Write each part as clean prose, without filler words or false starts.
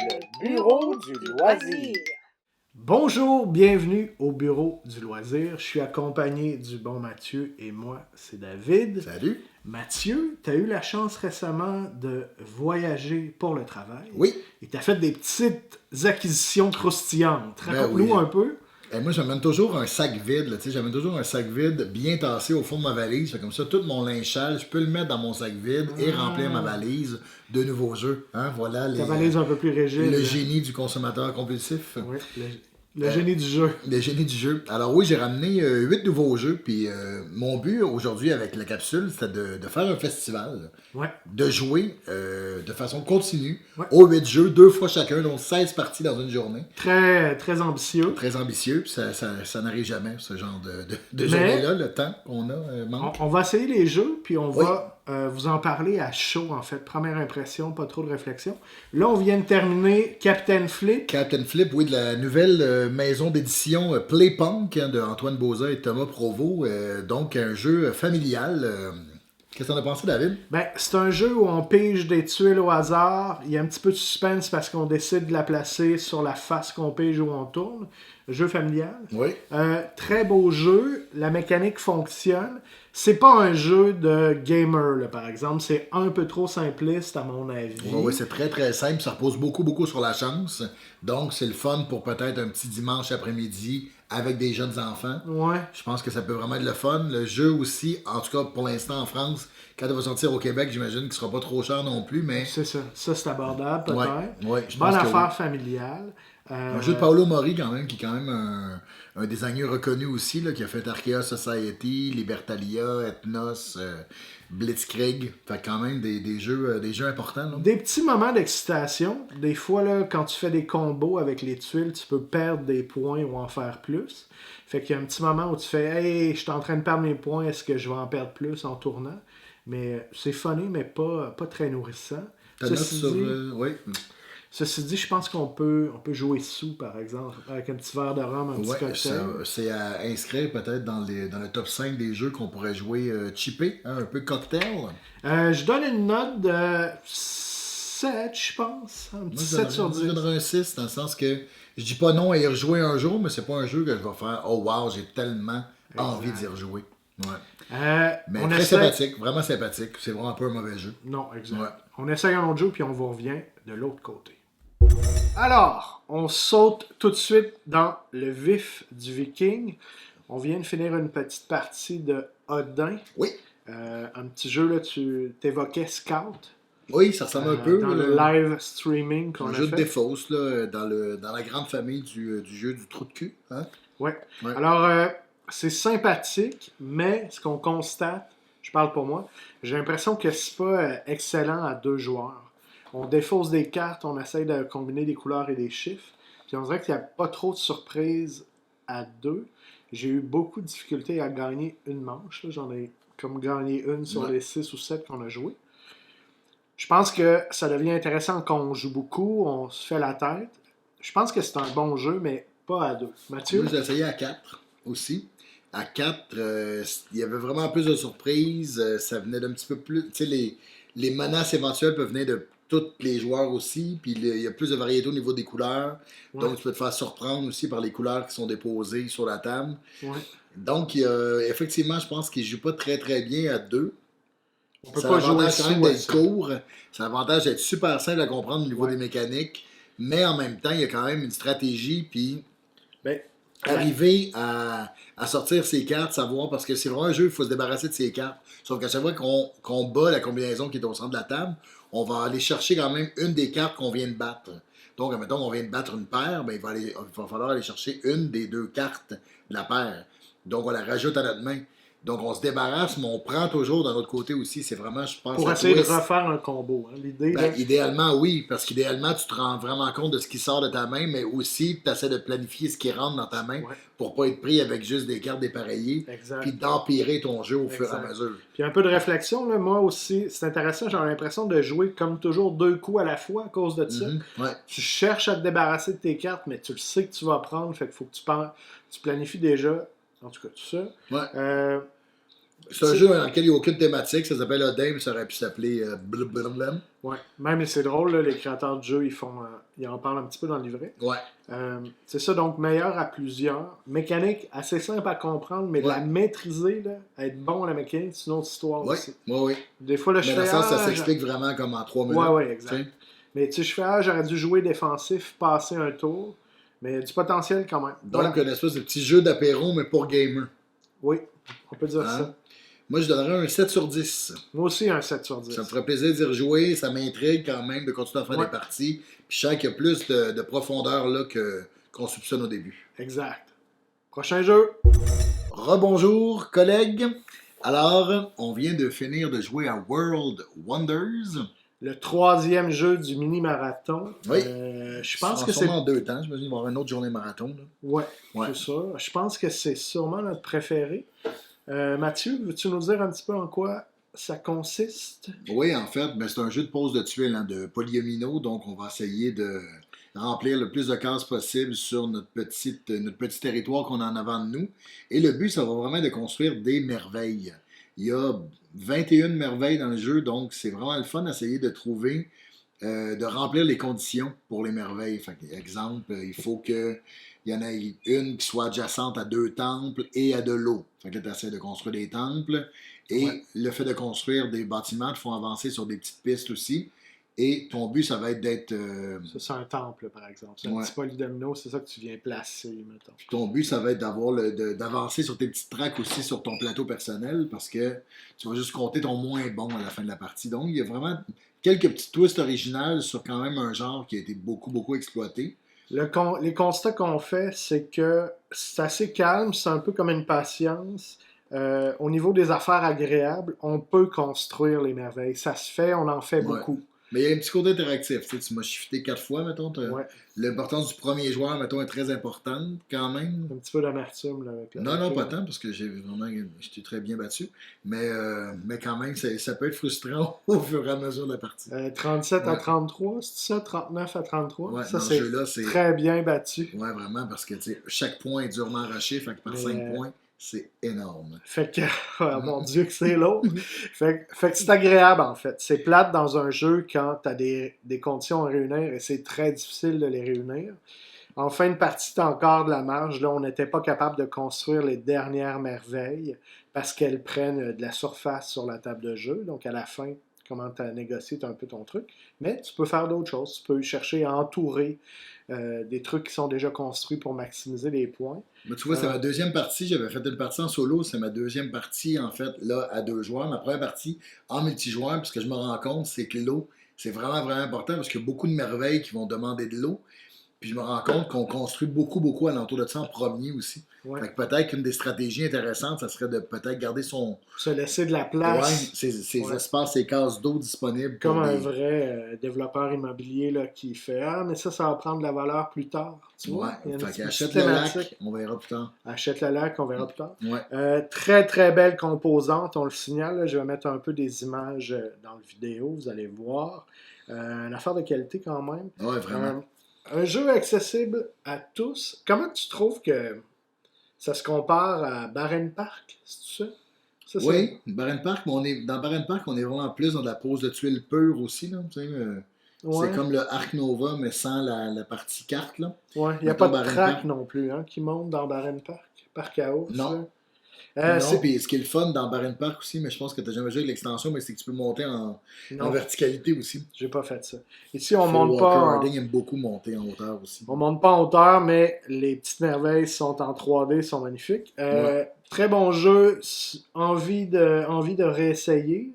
Le bureau du loisir. Bonjour, bienvenue au bureau du loisir. Je suis accompagné du bon Mathieu et moi, c'est David. Salut. Mathieu, tu as eu la chance récemment de voyager pour le travail. Oui. Et tu as fait des petites acquisitions croustillantes. Raconte-nous oui. un peu. Et moi, j'amène toujours un sac vide. Là, j'amène toujours un sac vide bien tassé au fond de ma valise. Fait comme ça, tout mon linge sale, je peux le mettre dans mon sac vide et remplir ma valise de nouveaux jeux. Hein, voilà Ta valise un peu plus rigide. le génie du consommateur compulsif. Oui, le génie du jeu. Le génie du jeu. Alors oui, j'ai ramené 8 nouveaux jeux. Puis mon but aujourd'hui avec la capsule, c'était de faire un festival. Ouais. De jouer de façon continue aux 8 jeux, 2 fois chacun, donc 16 parties dans une journée. Très, très ambitieux. Très ambitieux, puis ça n'arrive jamais, ce genre de journée-là, le temps qu'on a manque. On va essayer les jeux, puis on va vous en parler à chaud, en fait. Première impression, pas trop de réflexion. Là, on vient de terminer Captain Flip. Captain Flip, oui, de la nouvelle maison d'édition Playpunk de Antoine Bauza et Thomas Provost. Donc, un jeu familial. Qu'est-ce que t'en as pensé, David? Ben, c'est un jeu où on pige des tuiles au hasard. Il y a un petit peu de suspense parce qu'on décide de la placer sur la face qu'on pige où on tourne. Jeu familial. Oui. Très beau jeu. La mécanique fonctionne. C'est pas un jeu de gamer, là, par exemple. C'est un peu trop simpliste, à mon avis. Oui, c'est très très simple. Ça repose beaucoup sur la chance. Donc, c'est le fun pour peut-être un petit dimanche après-midi avec des jeunes enfants. Ouais. Je pense que ça peut vraiment être le fun. Le jeu aussi, en tout cas pour l'instant en France, quand il va sortir au Québec, j'imagine qu'il sera pas trop cher non plus, mais... C'est ça. Ça, c'est abordable, peut-être. Ouais, je pense Bonne que affaire familiale. Un jeu de Paolo Mori, quand même, qui est quand même un designer reconnu aussi, là, qui a fait Arkea Society, Libertalia, Ethnos, Blitzkrieg. Fait quand même des jeux importants. Là. Des petits moments d'excitation. Des fois, là, quand tu fais des combos avec les tuiles, tu peux perdre des points ou en faire plus. Fait qu'il y a un petit moment où tu fais « Hey, je suis en train de perdre mes points, est-ce que je vais en perdre plus en tournant? » Mais c'est funny, mais pas très nourrissant. Ceci dit, je pense qu'on peut jouer sous, par exemple, avec un petit verre de rhum, un petit cocktail. C'est à inscrire peut-être dans le top 5 des jeux qu'on pourrait jouer chippé, hein, un peu cocktail. Je donne une note de 7, je pense. Un petit 7 sur 10. Je donnerais un 6, dans le sens que je dis pas non à y rejouer un jour, mais c'est pas un jeu que je vais faire « Oh wow, j'ai tellement envie d'y rejouer. » Ouais. Mais très sympathique, vraiment sympathique. C'est vraiment pas un mauvais jeu. Non, exact. Ouais. On essaye un autre jeu, puis on vous revient de l'autre côté. Alors, on saute tout de suite dans le vif du Viking. On vient de finir une petite partie de Odin. Oui. Un petit jeu, là, tu t'évoquais Scout. Oui, ça ressemble un peu. Dans le live streaming qu'on a fait. Un jeu de défausse, là, dans la grande famille du jeu du trou de cul. Hein? Ouais. Alors, c'est sympathique, mais ce qu'on constate, je parle pour moi, j'ai l'impression que c'est pas excellent à 2 joueurs. On défausse des cartes, on essaye de combiner des couleurs et des chiffres. Puis on dirait qu'il n'y a pas trop de surprises à 2. J'ai eu beaucoup de difficultés à gagner une manche. Là. J'en ai comme gagné une sur les 6 ou 7 qu'on a joué. Je pense que ça devient intéressant quand on joue beaucoup, on se fait la tête. Je pense que c'est un bon jeu, mais pas à 2. Mathieu? Moi, j'ai essayé à 4 aussi. À 4, il y avait vraiment plus de surprises. Ça venait d'un petit peu plus... Tu sais, les menaces éventuelles peuvent venir de tous les joueurs aussi, puis il y a plus de variété au niveau des couleurs. Ouais. Donc, tu peux te faire surprendre aussi par les couleurs qui sont déposées sur la table. Ouais. Donc, effectivement, je pense qu'il ne joue pas très très bien à 2. On peut pas jouer quand même d'être court. C'est l'avantage d'être super simple à comprendre au niveau des mécaniques. Mais en même temps, il y a quand même une stratégie, puis arriver à sortir ses cartes, savoir, parce que c'est vraiment un jeu, il faut se débarrasser de ses cartes. Sauf qu'à chaque fois qu'on bat la combinaison qui est au centre de la table, on va aller chercher quand même une des cartes qu'on vient de battre. Donc, admettons qu'on vient de battre une paire, ben, il va falloir aller chercher une des 2 cartes de la paire. Donc, on la rajoute à notre main. Donc, on se débarrasse, mais on prend toujours de l'autre côté aussi. C'est vraiment, je pense... Pour essayer de refaire un combo. Hein, l'idée, idéalement, oui. Parce qu'idéalement, tu te rends vraiment compte de ce qui sort de ta main, mais aussi, tu essaies de planifier ce qui rentre dans ta main pour pas être pris avec juste des cartes dépareillées. Puis d'empirer ton jeu au fur et à mesure. Puis un peu de réflexion, là, moi aussi, c'est intéressant. J'ai l'impression de jouer comme toujours 2 coups à la fois à cause de ça. Tu cherches à te débarrasser de tes cartes, mais tu le sais que tu vas prendre. Fait qu'il faut que tu planifies déjà, en tout cas, tout ça. C'est un jeu dans lequel il n'y a aucune thématique. Ça s'appelle Odin, ça aurait pu s'appeler Blablabla. Ouais. Même c'est drôle, là, les créateurs de jeux, ils en parlent un petit peu dans le livret. Ouais. C'est ça, donc meilleur à plusieurs. Mécanique assez simple à comprendre, mais de la maîtriser, là, être bon à la mécanique, c'est une autre histoire aussi. Oui. Des fois, là, je fais. Ça s'explique vraiment comme en 3 minutes. Ouais, exact. Mais tu sais, je fais, j'aurais dû jouer défensif, passer un tour, mais du potentiel quand même. Donc, une espèce de petit jeu d'apéro, mais pour gamer. Oui, on peut dire ça. Moi, je donnerais un 7 sur 10. Moi aussi, un 7 sur 10. Ça me ferait plaisir d'y rejouer. Ça m'intrigue quand même de continuer à faire des parties. Puis je sens qu'il y a plus de profondeur là qu'on soupçonne au début. Exact. Prochain jeu. Rebonjour, collègues. Alors, on vient de finir de jouer à World Wonders. Le 3e jeu du mini-marathon. Oui. Je pense que c'est... en 2 temps. J'imagine qu'il va y avoir une autre journée marathon. Là. Ouais, c'est ça. Je pense que c'est sûrement notre préféré. Mathieu, veux-tu nous dire un petit peu en quoi ça consiste? Oui, en fait, c'est un jeu de pose de tuiles, de polyomino. Donc, on va essayer de remplir le plus de cases possible sur notre petit territoire qu'on a en avant de nous. Et le but, ça va vraiment être de construire des merveilles. Il y a 21 merveilles dans le jeu, donc c'est vraiment le fun d'essayer de trouver, de remplir les conditions pour les merveilles. Fait, exemple, il faut qu'il y en ait une qui soit adjacente à 2 temples et à de l'eau. Fait que là, tu essaies de construire des temples. Et le fait de construire des bâtiments te font avancer sur des petites pistes aussi. Et ton but, ça va être d'être... Ça, c'est un temple, par exemple. C'est un petit polydomino, c'est ça que tu viens placer, mettons. Puis ton but, ça va être d'avancer sur tes petites tracks aussi sur ton plateau personnel parce que tu vas juste compter ton moins bon à la fin de la partie. Donc, il y a vraiment quelques petits twists originales sur quand même un genre qui a été beaucoup, beaucoup exploité. Les constats qu'on fait, c'est que c'est assez calme, c'est un peu comme une patience. Au niveau des affaires agréables, on peut construire les merveilles. Ça se fait, on en fait beaucoup. Mais il y a un petit côté interactif. Tu m'as shifté 4 fois, mettons. L'importance du premier joueur, mettons, est très importante quand même. Un petit peu d'amertume. Là, non, pas tant, parce que j'étais très bien battu. Mais quand même, ça peut être frustrant au fur et à mesure de la partie. 37 à 33, c'est ça? 39 à 33? Ouais, ça, c'est très bien battu. Oui, vraiment, parce que chaque point est durement arraché, fait que par 5 points, c'est énorme. Fait que, oh mon Dieu, que c'est lourd. fait que c'est agréable, en fait. C'est plate dans un jeu quand tu as des conditions à réunir et c'est très difficile de les réunir. En fin de partie, tu as encore de la marge. Là, on n'était pas capable de construire les dernières merveilles parce qu'elles prennent de la surface sur la table de jeu. Donc, à la fin, comment tu as négocié un peu ton truc. Mais tu peux faire d'autres choses. Tu peux chercher à entourer des trucs qui sont déjà construits pour maximiser les points. Mais tu vois, c'est ma deuxième partie. J'avais fait une partie en solo. C'est ma deuxième partie, en fait, là, à 2 joueurs. Ma première partie en multijoueur. Puis ce que je me rends compte, c'est que l'eau, c'est vraiment, vraiment important parce qu'il y a beaucoup de merveilles qui vont demander de l'eau. Puis je me rends compte qu'on construit beaucoup, beaucoup alentour de ça en premier aussi. Ouais. Fait que peut-être qu'une des stratégies intéressantes, ça serait de peut-être garder se laisser de la place. Ses espaces, ses cases d'eau disponibles. Comme un vrai développeur immobilier là, qui fait « Ah, mais ça va prendre de la valeur plus tard. » Tu vois? Fait qu'achète le lac, on verra plus tard. Achète le lac, on verra plus tard. Ouais. Très, très belle composante, on le signale. Là, je vais mettre un peu des images dans la vidéo, vous allez voir. Une affaire de qualité quand même. Ouais, vraiment. Un jeu accessible à tous. Comment tu trouves que ça se compare à Barren Park, c'est ça? Oui, Barren Park, mais dans Barren Park, on est vraiment plus dans la pose de tuiles pure aussi. Là, c'est comme le Ark Nova, mais sans la partie carte. Oui, il n'y a pas de track non plus qui monte dans Barren Park. Parc Chaos. Non. Non, puis ce qui est le fun dans Barren Park aussi, mais je pense que tu n'as jamais joué avec l'extension, mais c'est que tu peux monter en verticalité aussi. J'ai pas fait ça. Ici, on monte pas. Harding aime beaucoup monter en hauteur aussi. On monte pas en hauteur, mais les petites merveilles sont en 3D, sont magnifiques. Très bon jeu, envie de réessayer.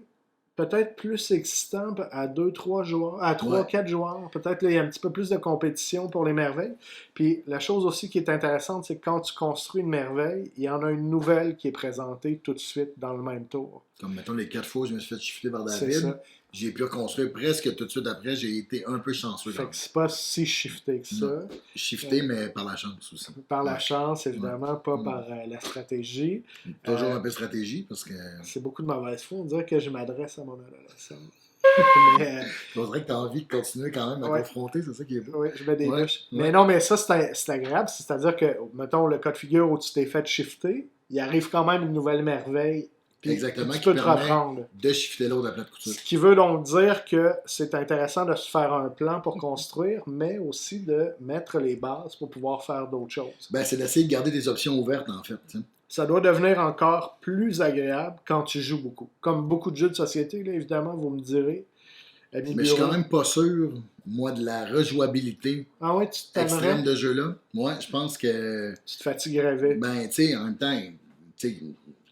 Peut-être plus excitant à 2-3 joueurs, à 3-4 joueurs. Peut-être il y a un petit peu plus de compétition pour les merveilles. Puis la chose aussi qui est intéressante, c'est que quand tu construis une merveille, il y en a une nouvelle qui est présentée tout de suite dans le même tour. Comme mettons les 4 fois où je me suis fait shifter par David, j'ai pu reconstruire presque tout de suite après. J'ai été un peu chanceux. Fait que c'est pas si shifté que ça. Non. Shifté, mais par la chance aussi. Par la chance, évidemment, pas par la stratégie. Toujours un peu stratégie, parce que... C'est beaucoup de mauvaise foi. On dirait que je m'adresse à mon adolescent. On dirait que tu as envie de continuer quand même à confronter, c'est ça qui est beau. Oui, je mets des bûches. Mais non, mais ça, c'est agréable. C'est-à-dire que, mettons, le cas de figure où tu t'es fait shifter, il arrive quand même une nouvelle merveille Puis Exactement, tu qui peux te permet reprendre. de shifter l'autre à plat de couture. Ce qui veut donc dire que c'est intéressant de se faire un plan pour construire, mais aussi de mettre les bases pour pouvoir faire d'autres choses. Ben, c'est d'essayer de garder des options ouvertes, en fait. T'sais. Ça doit devenir encore plus agréable quand tu joues beaucoup. Comme beaucoup de jeux de société, là, évidemment, vous me direz. Ami Mais je suis Bureau. quand même pas sûr, moi, de la rejouabilité Ah ouais, tu extrême t'aimerais, de jeu-là. Moi, je pense que, tu te fatiguerais vite. ben, tu sais, en même temps, tu sais,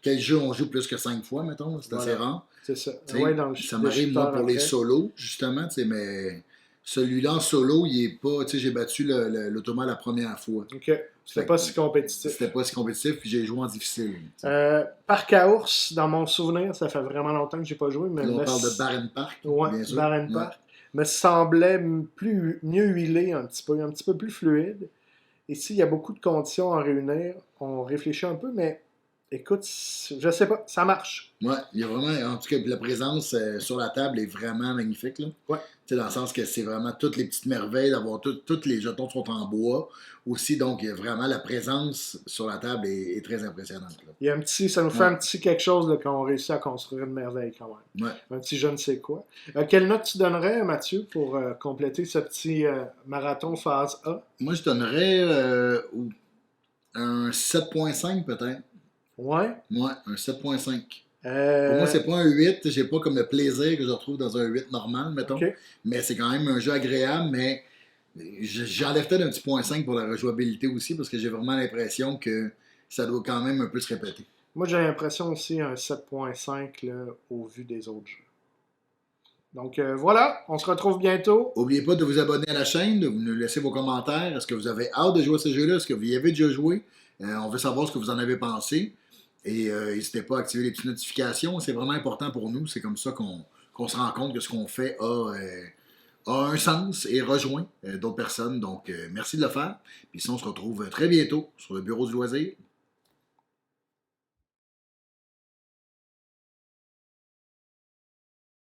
quel jeu on joue plus que 5 fois, mettons, c'est assez Voilà. rare. C'est ça. Tu sais, Ouais, dans le ça le m'arrive, moi, shooter pour les après. solos, justement, tu sais, mais celui-là en solo, il est pas, tu sais, j'ai battu l'automa la première fois. Ok. C'était pas si compétitif. C'était pas si compétitif, puis j'ai joué en difficile. tu sais. Parc à ours, dans mon souvenir, ça fait vraiment longtemps que j'ai pas joué, mais Là, on me parle de s- Barren Park, ouais, bien sûr. Barren Ouais. Park, me semblait mieux huilé un petit peu plus fluide. Ici, il y a beaucoup de conditions à réunir. On réfléchit un peu, mais écoute, je sais pas, ça marche. Ouais, il y a vraiment, en tout cas, la présence sur la table est vraiment magnifique, là. Ouais. Tu sais, dans le sens que c'est vraiment toutes les petites merveilles d'avoir tous les jetons sont en bois aussi, donc il y a vraiment la présence sur la table est très impressionnante, là. Il y a ça nous fait Ouais. un petit quelque chose là, quand on réussit à construire une merveille quand même. Ouais. Un petit je ne sais quoi. Quelle note tu donnerais, Mathieu, pour compléter ce petit marathon phase A? Moi, je donnerais un 7.5 peut-être. Ouais. Ouais, un 7.5. Pour Euh, moi, c'est pas un 8. J'ai pas comme le plaisir que je retrouve dans un 8 normal, mettons. ok. Mais c'est quand même un jeu agréable, mais j'enlève peut-être un petit point 5 pour la rejouabilité aussi, parce que j'ai vraiment l'impression que ça doit quand même un peu se répéter. Moi, j'ai l'impression aussi un 7.5 là, au vu des autres jeux. Donc voilà, on se retrouve bientôt. N'oubliez pas de vous abonner à la chaîne, de nous laisser vos commentaires. Est-ce que vous avez hâte de jouer à ce jeu-là? Est-ce que vous y avez déjà joué? On veut savoir ce que vous en avez pensé. Et n'hésitez pas à activer les petites notifications. C'est vraiment important pour nous. C'est comme ça qu'on se rend compte que ce qu'on fait a un sens et rejoint d'autres personnes. Donc, merci de le faire. Puis si on se retrouve très bientôt sur le Bureau du loisir.